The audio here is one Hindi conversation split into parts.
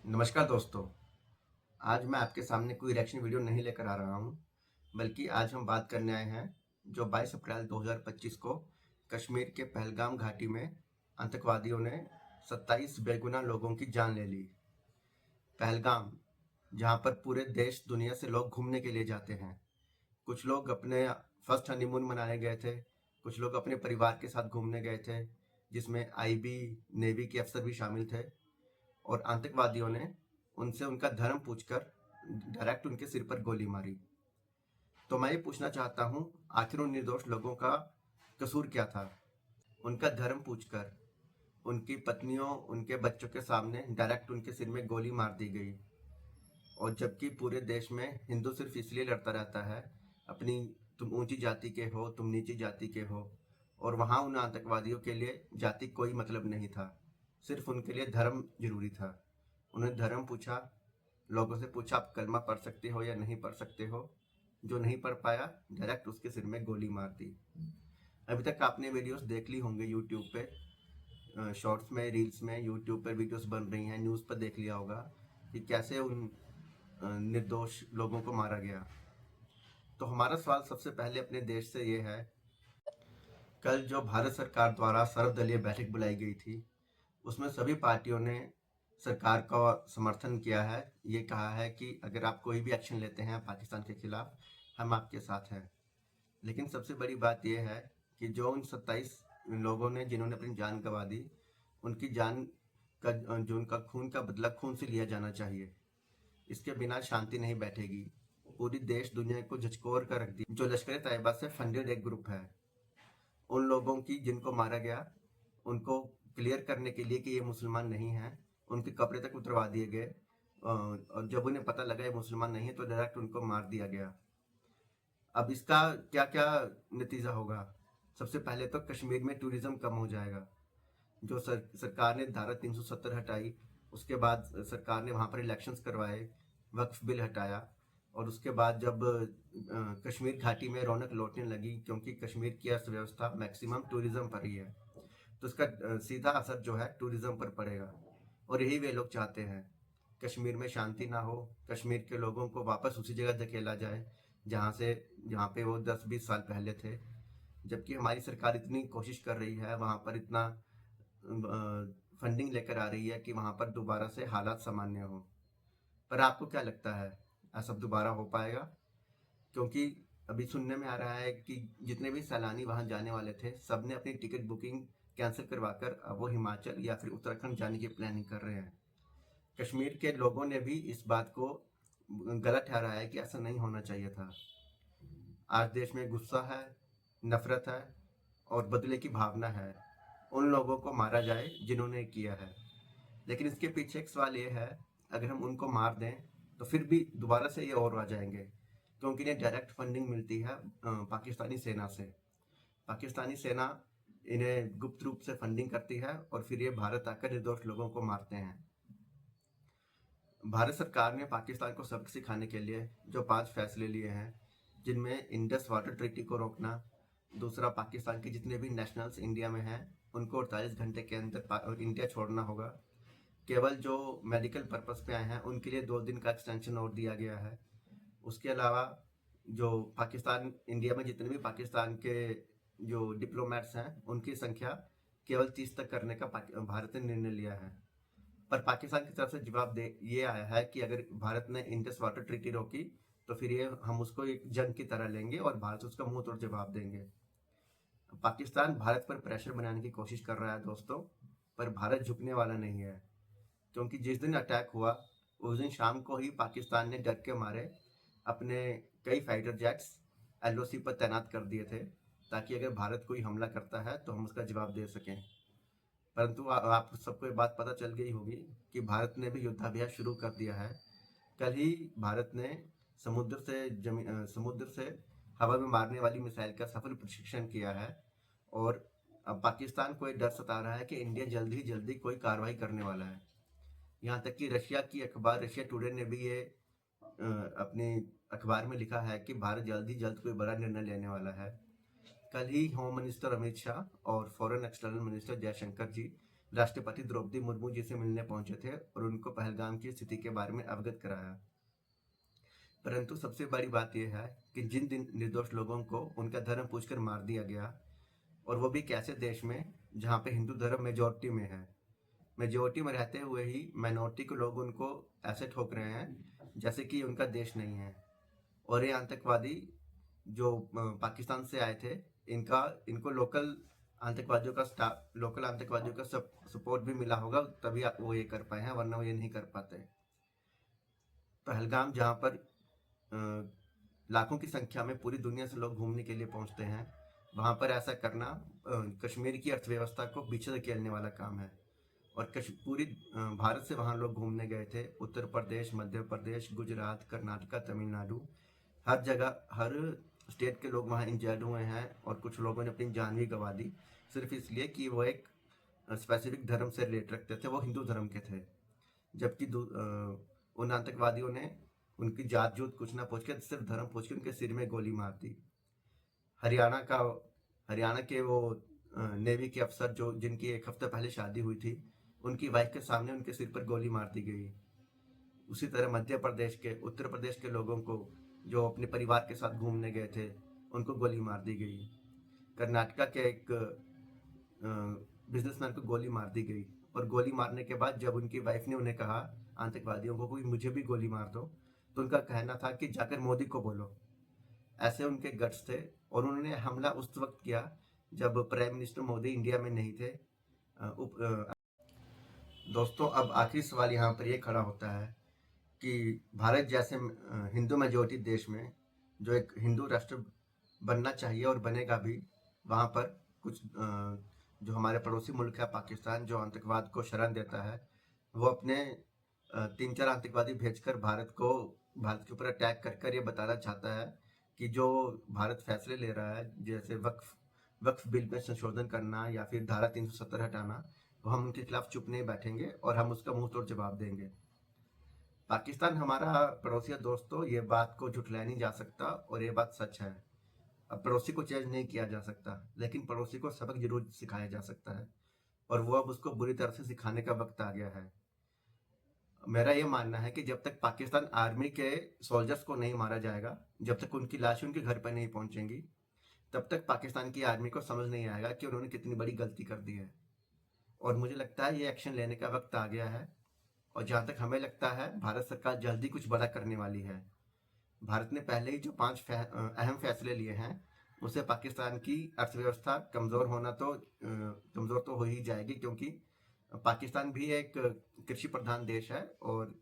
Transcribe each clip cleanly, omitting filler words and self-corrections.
नमस्कार दोस्तों। आज मैं आपके सामने कोई रिएक्शन वीडियो नहीं लेकर आ रहा हूँ, बल्कि आज हम बात करने आए हैं जो 22 अप्रैल 2025 को कश्मीर के पहलगाम घाटी में आतंकवादियों ने 27 बेगुनाह लोगों की जान ले ली। पहलगाम, जहाँ पर पूरे देश दुनिया से लोग घूमने के लिए जाते हैं। कुछ लोग अपने फर्स्ट हनीमून मनाने गए थे, कुछ लोग अपने परिवार के साथ घूमने गए थे, जिसमें आईबी, नेवी के अफसर भी शामिल थे। और आतंकवादियों ने उनसे उनका धर्म पूछकर डायरेक्ट उनके सिर पर गोली मारी। तो मैं ये पूछना चाहता हूँ, आखिर उन निर्दोष लोगों का कसूर क्या था? उनका धर्म पूछकर उनकी पत्नियों, उनके बच्चों के सामने डायरेक्ट उनके सिर में गोली मार दी गई। और जबकि पूरे देश में हिंदू सिर्फ इसलिए लड़ता रहता है अपनी, तुम ऊंची जाति के हो, तुम नीची जाति के हो, और वहाँ उन आतंकवादियों के लिए जाति कोई मतलब नहीं था, सिर्फ उनके लिए धर्म जरूरी था। उन्हें धर्म पूछा, लोगों से पूछा आप कलमा पढ़ सकते हो या नहीं पढ़ सकते हो। जो नहीं पढ़ पाया डायरेक्ट उसके सिर में गोली मार दी। अभी तक आपने वीडियोस देख ली होंगे यूट्यूब पे, शॉर्ट्स में, रील्स में, यूट्यूब पर वीडियोस बन रही हैं, न्यूज़ पर देख लिया होगा कि कैसे उन निर्दोष लोगों को मारा गया। तो हमारा सवाल सबसे पहले अपने देश से ये है, कल जो भारत सरकार द्वारा सर्वदलीय बैठक बुलाई गई थी, उसमें सभी पार्टियों ने सरकार का समर्थन किया है। ये कहा है कि अगर आप कोई भी एक्शन लेते हैं पाकिस्तान के खिलाफ, हम आपके साथ हैं। लेकिन सबसे बड़ी बात यह है कि जो उन 27 लोगों ने जिन्होंने अपनी जान गंवा दी, उनकी जान का, जो उनका खून का बदला खून से लिया जाना चाहिए। इसके बिना शांति नहीं बैठेगी। पूरी देश दुनिया को झकझोर कर रख दी। जो लश्कर तैयबा से फंडेड एक ग्रुप है, उन लोगों की जिनको मारा गया, उनको क्लियर करने के लिए कि ये मुसलमान नहीं हैं, उनके कपड़े तक उतरवा दिए गए। और जब उन्हें पता लगा ये मुसलमान नहीं है तो डायरेक्ट उनको मार दिया गया। अब इसका क्या क्या नतीजा होगा? सबसे पहले तो कश्मीर में टूरिज्म कम हो जाएगा। जो सरकार ने धारा 370 हटाई, उसके बाद सरकार ने वहाँ पर इलेक्शंस करवाए, वक्फ बिल हटाया, और उसके बाद जब कश्मीर घाटी में रौनक लौटने लगी, क्योंकि कश्मीर की अर्थव्यवस्था मैक्सिमम टूरिज्म पर ही है, तो इसका सीधा असर जो है टूरिज्म पर पड़ेगा। और यही वे लोग चाहते हैं, कश्मीर में शांति ना हो, कश्मीर के लोगों को वापस उसी जगह धकेला जाए जहाँ पे वो 10-20 साल पहले थे। जबकि हमारी सरकार इतनी कोशिश कर रही है, वहाँ पर इतना फंडिंग लेकर आ रही है कि वहाँ पर दोबारा से हालात सामान्य हो। पर आपको क्या लगता है, ऐसा दोबारा हो पाएगा? क्योंकि अभी सुनने में आ रहा है कि जितने भी सैलानी वहाँ जाने वाले थे, सबने अपनी टिकट बुकिंग कैंसिल करवाकर अब वो हिमाचल या फिर उत्तराखंड जाने की प्लानिंग कर रहे हैं। कश्मीर के लोगों ने भी इस बात को गलत ठहराया है कि ऐसा नहीं होना चाहिए था। आज देश में गुस्सा है, नफरत है और बदले की भावना है। उन लोगों को मारा जाए जिन्होंने किया है। लेकिन इसके पीछे एक सवाल ये है, अगर हम उनको मार दें तो फिर भी दोबारा से ये और आ जाएंगे, क्योंकि इन्हें डायरेक्ट फंडिंग मिलती है पाकिस्तानी सेना से। पाकिस्तानी सेना इन्हें गुप्त रूप से फंडिंग करती है और फिर ये भारत आकर निर्दोष लोगों को मारते हैं। भारत सरकार ने पाकिस्तान को सबक सिखाने के लिए जो 5 फैसले लिए हैं, जिनमें इंडस वाटर ट्रीटी को रोकना, दूसरा पाकिस्तान के जितने भी नेशनल्स इंडिया में हैं उनको 48 घंटे के अंदर इंडिया छोड़ना होगा। केवल जो मेडिकल पर्पस पे आए हैं उनके लिए 2 दिन का एक्सटेंशन और दिया गया है। उसके अलावा जो पाकिस्तान, इंडिया में जितने भी पाकिस्तान के जो डिप्लोमेट्स हैं उनकी संख्या केवल 30 तक करने का भारत ने निर्णय लिया है। पर पाकिस्तान की तरफ से जवाब दे ये आया है कि अगर भारत ने इंडस वाटर ट्रीटी रोकी तो फिर ये हम उसको एक जंग की तरह लेंगे और भारत उसका मुंह तोड़ जवाब देंगे। पाकिस्तान भारत पर प्रेशर बनाने की कोशिश कर रहा है दोस्तों, पर भारत झुकने वाला नहीं है। क्योंकि जिस दिन अटैक हुआ उस दिन शाम को ही पाकिस्तान ने डर के मारे अपने कई फाइटर जेट्स एलओसी पर तैनात कर दिए थे, ताकि अगर भारत कोई हमला करता है तो हम उसका जवाब दे सकें। परंतु आप सबको ये बात पता चल गई होगी कि भारत ने भी युद्धाभ्यास शुरू कर दिया है। कल ही भारत ने समुद्र से हवा में मारने वाली मिसाइल का सफल प्रशिक्षण किया है। और अब पाकिस्तान को ये डर सता रहा है कि इंडिया जल्दी ही जल्दी कोई कार्रवाई करने वाला है। यहाँ तक कि रशिया की अखबार रशिया टुडे ने भी ये अपने अखबार में लिखा है कि भारत जल्द ही जल्द कोई बड़ा निर्णय लेने वाला है। कल ही होम मिनिस्टर अमित शाह और फॉरेन एक्सटर्नल मिनिस्टर जयशंकर जी राष्ट्रपति द्रौपदी मुर्मू जी से मिलने पहुंचे थे और उनको पहलगाम की स्थिति के बारे में अवगत कराया। परंतु सबसे बड़ी बात यह है कि जिन दिन निर्दोष लोगों को उनका धर्म पूछकर मार दिया गया, और वो भी कैसे देश में जहाँ पे हिंदू धर्म मेजोरिटी में है, मेजोरिटी में रहते हुए ही माइनॉरिटी के लोग उनको ऐसे ठोक रहे हैं जैसे कि उनका देश नहीं है। और ये आतंकवादी जो पाकिस्तान से आए थे, इनको लोकल आतंकवादियों का सपोर्ट भी मिला होगा, तभी वो ये कर पाए हैं, वरना वो ये नहीं कर पाते। पहलगाम जहाँ पर लाखों की संख्या में पूरी दुनिया से लोग घूमने के लिए पहुंचते हैं, वहाँ पर ऐसा करना कश्मीर की अर्थव्यवस्था को पीछे धकेलने वाला काम है। और पूरी भारत से वहाँ लोग घूमने गए थे, उत्तर प्रदेश, मध्य प्रदेश, गुजरात, कर्नाटका, तमिलनाडु, हर जगह, हर स्टेट के लोग वहाँ इंजर्ड हुए हैं, और कुछ लोगों ने अपनी जान भी गंवा दी सिर्फ इसलिए कि वो एक स्पेसिफिक धर्म से रिलेट रखते थे, वो हिंदू धर्म के थे। जबकि उन आतंकवादियों ने उनकी जात जूत कुछ ना पूछ के, सिर्फ धर्म पूछ के उनके सिर में गोली मार दी। हरियाणा के वो नेवी के अफसर जो जिनकी एक हफ्ते पहले शादी हुई थी, उनकी वाइफ के सामने उनके सिर पर गोली मार दी गई। उसी तरह मध्य प्रदेश के, उत्तर प्रदेश के लोगों को जो अपने परिवार के साथ घूमने गए थे, उनको गोली मार दी गई। कर्नाटका के एक बिजनेसमैन को गोली मार दी गई, और गोली मारने के बाद जब उनकी वाइफ ने उन्हें कहा, आतंकवादियों को, कोई मुझे भी गोली मार दो, तो उनका कहना था कि जाकर मोदी को बोलो। ऐसे उनके गट्स थे। और उन्होंने हमला उस वक्त किया जब प्राइम मिनिस्टर मोदी इंडिया में नहीं थे। दोस्तों, अब आखिरी सवाल यहाँ पर ये खड़ा होता है कि भारत जैसे हिंदू मेजोरिटी देश में जो एक हिंदू राष्ट्र बनना चाहिए और बनेगा भी, वहाँ पर कुछ जो हमारे पड़ोसी मुल्क है पाकिस्तान, जो आतंकवाद को शरण देता है, वो अपने 3-4 आतंकवादी भेजकर भारत के ऊपर अटैक कर ये बताना चाहता है कि जो भारत फैसले ले रहा है, जैसे वक्फ बिल में संशोधन करना या फिर धारा 370 हटाना, वो हम उनके खिलाफ चुप नहीं बैठेंगे और हम उसका मुंह तोड़ जवाब देंगे। पाकिस्तान हमारा पड़ोसी है दोस्तों, ये बात को झुठलाया नहीं जा सकता, और ये बात सच है। अब पड़ोसी को चेंज नहीं किया जा सकता, लेकिन पड़ोसी को सबक जरूर सिखाया जा सकता है, और वो अब उसको बुरी तरह से सिखाने का वक्त आ गया है। मेरा ये मानना है कि जब तक पाकिस्तान आर्मी के सोल्जर्स को नहीं मारा जाएगा, जब तक उनकी लाशें उनके घर पर नहीं पहुंचेंगी, तब तक पाकिस्तान की आर्मी को समझ नहीं आएगा कि उन्होंने कितनी बड़ी गलती कर दी है। और मुझे लगता है ये एक्शन लेने का वक्त आ गया है। और जहाँ तक हमें लगता है, भारत सरकार जल्दी कुछ बड़ा करने वाली है। भारत ने पहले ही जो 5 अहम फैसले लिए हैं, उससे पाकिस्तान की अर्थव्यवस्था कमज़ोर तो हो ही जाएगी, क्योंकि पाकिस्तान भी एक कृषि प्रधान देश है, और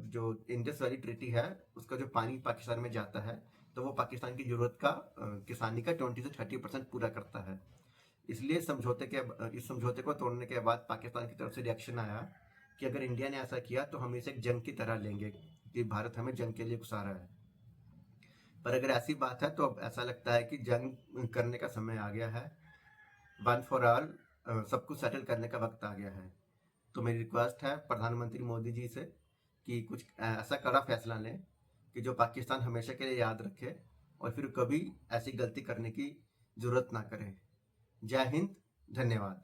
जो इंडस वैली ट्रीटी है, उसका जो पानी पाकिस्तान में जाता है, तो वो पाकिस्तान की ज़रूरत का किसानी का 20 से 30% पूरा करता है। इसलिए इस समझौते को तोड़ने के बाद पाकिस्तान की तरफ से रिएक्शन आया कि अगर इंडिया ने ऐसा किया तो हम इसे एक जंग की तरह लेंगे, कि भारत हमें जंग के लिए उकसा रहा है। पर अगर ऐसी बात है तो अब ऐसा लगता है कि जंग करने का समय आ गया है। वन फॉर ऑल, सब कुछ सेटल करने का वक्त आ गया है। तो मेरी रिक्वेस्ट है प्रधानमंत्री मोदी जी से कि कुछ ऐसा कड़ा फैसला लें कि जो पाकिस्तान हमेशा के लिए याद रखे, और फिर कभी ऐसी गलती करने की जरूरत ना करें। जय हिंद, धन्यवाद।